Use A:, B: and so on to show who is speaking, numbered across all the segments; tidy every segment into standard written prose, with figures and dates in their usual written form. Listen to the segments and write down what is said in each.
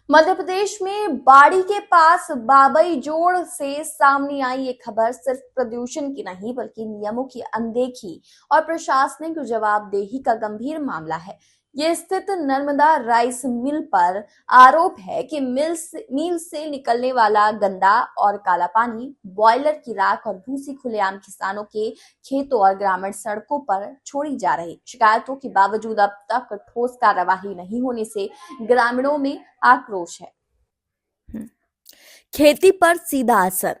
A: मध्य प्रदेश में बाड़ी के पास बाबई जोड़ से सामने आई ये खबर सिर्फ प्रदूषण की नहीं बल्कि नियमों की अनदेखी और प्रशासनिक जवाबदेही का गंभीर मामला है। ये स्थित नर्मदा राइस मिल पर आरोप है कि मिल से निकलने वाला गंदा और काला पानी, बॉयलर की राख और भूसी खुलेआम किसानों के खेतों और ग्रामीण सड़कों पर छोड़ी जा रही। शिकायतों के बावजूद अब तक ठोस कार्यवाही नहीं होने से ग्रामीणों में आक्रोश है। खेती पर सीधा असर।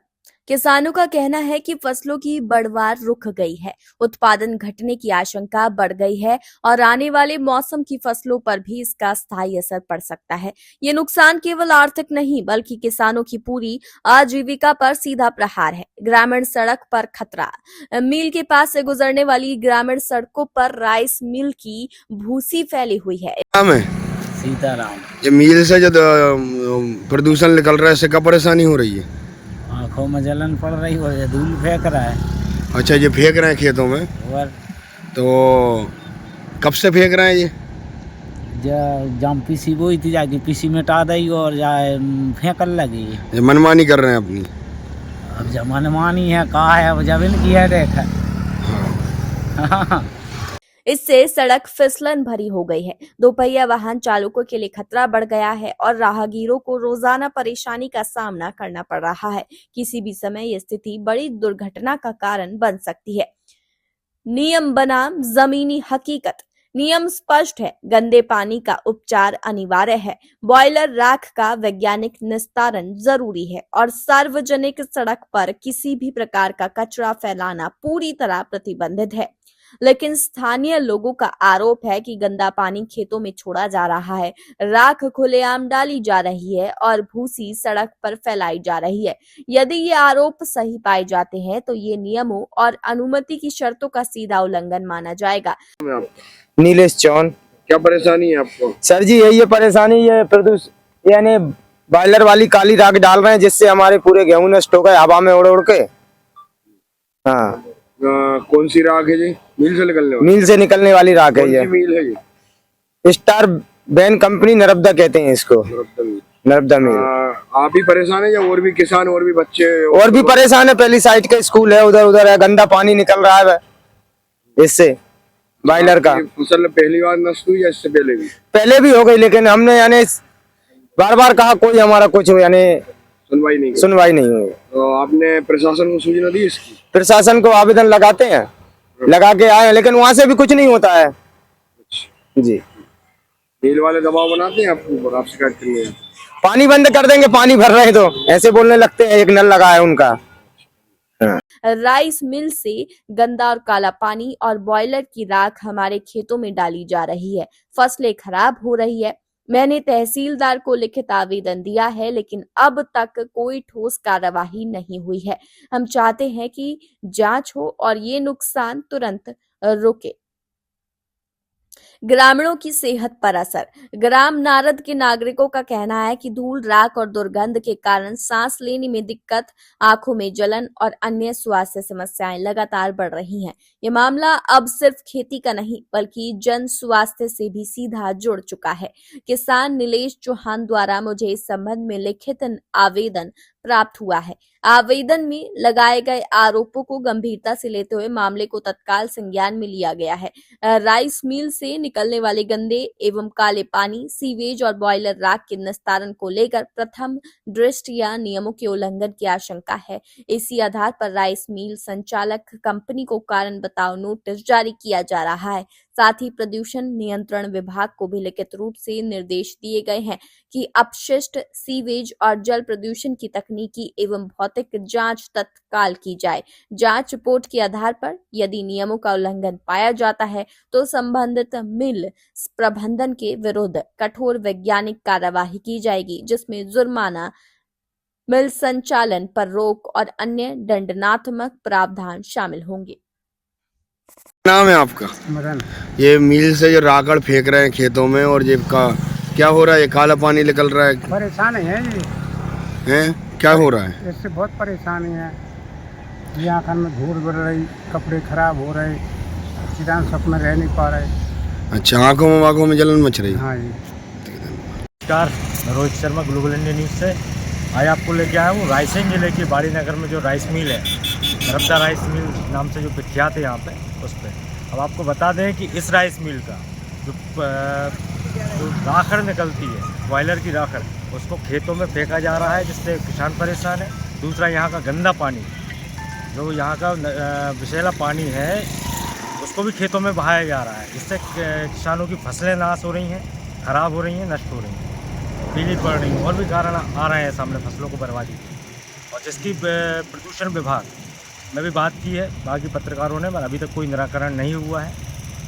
A: किसानों का कहना है कि फसलों की बढ़वार रुक गई है, उत्पादन घटने की आशंका बढ़ गई है और आने वाले मौसम की फसलों पर भी इसका स्थायी असर पड़ सकता है। ये नुकसान केवल आर्थिक नहीं बल्कि किसानों की पूरी आजीविका पर सीधा प्रहार है। ग्रामीण सड़क पर खतरा। मिल के पास से गुजरने वाली ग्रामीण सड़कों पर राइस मिल की भूसी फैली हुई है।
B: सीताराम।
C: ये मिल से जो प्रदूषण निकल रहा है, इससे क्या परेशानी हो रही है?
B: आँखों में जलन पड़ रही है, धूल फेंक रहा है।
C: अच्छा, ये फेंक रहे हैं खेतों में,
B: और
C: तो कब से फेंक रहे हैं ये?
B: जब पीसी बोई थी जाके पीसी मिटा दी और जाए फेंकल लगी।
C: ये मनमानी कर रहे हैं अपनी।
B: अब जब मनमानी है कहा है, अब जब इनकी है देखा। हाँ।
A: इससे सड़क फिसलन भरी हो गई है। दोपहिया वाहन चालकों के लिए खतरा बढ़ गया है और राहगीरों को रोजाना परेशानी का सामना करना पड़ रहा है। किसी भी समय यह स्थिति बड़ी दुर्घटना का कारण बन सकती है। नियम बनाम जमीनी हकीकत। नियम स्पष्ट है, गंदे पानी का उपचार अनिवार्य है, बॉयलर राख का वैज्ञानिक निस्तारण जरूरी है और सार्वजनिक सड़क पर किसी भी प्रकार का कचरा फैलाना पूरी तरह प्रतिबंधित है। लेकिन स्थानीय लोगों का आरोप है कि गंदा पानी खेतों में छोड़ा जा रहा है, राख खुलेआम डाली जा रही है और भूसी सड़क पर फैलाई जा रही है। यदि ये आरोप सही पाए जाते हैं तो ये नियमों और अनुमति की शर्तों का सीधा उल्लंघन माना जाएगा।
D: नीलेश चौन।
C: क्या परेशानी है आपको?
D: सर जी यही है परेशानी, ये प्रदूषण यानी बॉयलर वाली काली राख डाल रहे हैं जिससे हमारे पूरे गेहूं नष्ट हो गए हवा में उड़ उड़ के। हाँ।
C: कौन सी राख है जी? मिल से निकलने वाली?
D: मिल से निकलने वाली राख है ये।
C: मिल है ये?
D: स्टार बैन कंपनी नर्मदा कहते हैं इसको। नर्मदा मिल।
C: आप ही परेशान है या और भी किसान और भी बच्चे?
D: और भी परेशान है, पहली साइड का स्कूल है, उधर उधर है, गंदा पानी निकल रहा है इससे बॉयलर का।
C: फसल पहली बार नष्ट हुई या इससे पहले भी?
D: पहले भी हो गई, लेकिन हमने यानी बार बार कहा, कोई हमारा कुछ यानी सुनवाई नहीं हुई।
C: तो आपने प्रशासन को सूचना दी इसकी?
D: प्रशासन को आवेदन लगाते हैं, लगा के आए, लेकिन वहां से भी कुछ नहीं होता है जी।
C: मिल वाले दबाव बनाते हैं आपके ऊपर, आप शिकायत करिए।
D: पानी बंद कर देंगे, पानी भर रहे हैं तो ऐसे बोलने लगते हैं, एक नल लगा है उनका।
A: राइस मिल से गंदा और काला पानी और बॉयलर की राख हमारे खेतों में डाली जा रही है, फसलें खराब हो रही है। मैंने तहसीलदार को लिखित आवेदन दिया है लेकिन अब तक कोई ठोस कार्यवाही नहीं हुई है। हम चाहते हैं कि जांच हो और ये नुकसान तुरंत रुके। ग्रामीणों की सेहत पर असर। ग्राम नारद के नागरिकों का कहना है कि धूल, राख और दुर्गंध के कारण सांस लेने में दिक्कत, आंखों में जलन और अन्य स्वास्थ्य समस्याएं लगातार बढ़ रही हैं। ये मामला अब सिर्फ खेती का नहीं बल्कि जन स्वास्थ्य से भी सीधा जुड़ चुका है। किसान नीलेश चौहान द्वारा मुझे इस संबंध में लिखित आवेदन प्राप्त हुआ है। आवेदन में लगाए गए आरोपों को गंभीरता से लेते हुए मामले को तत्काल संज्ञान में लिया गया है। राइस मिल से निकलने वाले गंदे एवं काले पानी, सीवेज और बॉयलर राख के निस्तारण को लेकर प्रथम दृष्टया नियमों के उल्लंघन की आशंका है। इसी आधार पर राइस मिल संचालक कंपनी को कारण बताओ नोटिस जारी किया जा रहा है। साथ ही प्रदूषण नियंत्रण विभाग को भी लिखित रूप से निर्देश दिए गए हैं कि अपशिष्ट, सीवेज और जल प्रदूषण की तकनीकी एवं भौतिक जांच तत्काल की जाए। जांच रिपोर्ट के आधार पर यदि नियमों का उल्लंघन पाया जाता है तो संबंधित मिल प्रबंधन के विरुद्ध कठोर वैज्ञानिक कार्यवाही की जाएगी, जिसमें जुर्माना, मिल संचालन पर रोक और अन्य दंडात्मक प्रावधान शामिल होंगे।
C: नाम है आपका?
B: मदन।
C: ये मिल से जो राकड़ फेंक रहे हैं खेतों में और ये क्या हो रहा है? ये काला पानी निकल रहा है।
B: परेशान है जी।
C: हैं? क्या हो रहा है?
B: इससे बहुत परेशानी है। यहाँ खान में धूल बढ़ रही, कपड़े खराब हो रहे, किसान सब में रह नहीं पा रहे।
C: अच्छा, आंखों में जलन मच रही?
B: हाँ जी।
E: मैं Rohit Sharma, global India news से। आज आपको लेके आया हूँ रायसेन जिले की बाड़ी नगर में जो राइस मिल है, रब्दा राइस मिल नाम से जो विख्यात है यहाँ पे, उस पर अब आपको बता दें कि इस राइस मिल का जो राखड़ निकलती है, बॉयलर की राखड़, उसको खेतों में फेंका जा रहा है, जिससे किसान परेशान है। दूसरा, यहाँ का गंदा पानी, जो यहाँ का विषैला पानी है, उसको भी खेतों में बहाया जा रहा है, जिससे किसानों की फसलें नाश हो रही हैं, ख़राब हो रही हैं, नष्ट हो रही हैं, पीली पड़ रही हैं, और भी कारण आ रहे हैं सामने फसलों को बर्बादी की। और जिसकी प्रदूषण विभाग में भी बात की है बाकी पत्रकारों ने, पर अभी तक कोई निराकरण नहीं हुआ है।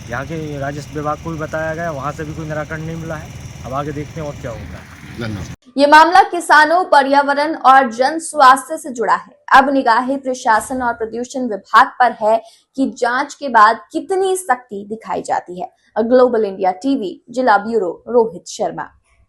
E: यहाँ के राजस्व विभाग को भी बताया गया, वहाँ से भी कोई निराकरण नहीं मिला है। अब आगे देखते हैं और क्या होता है।
C: धन्यवाद।
A: ये मामला किसानों, पर्यावरण और जन स्वास्थ्य से जुड़ा है। अब निगाहें प्रशासन और प्रदूषण विभाग पर है कि जांच के बाद कितनी सख्ती दिखाई जाती है। ग्लोबल इंडिया टीवी, जिला ब्यूरो, रोहित शर्मा।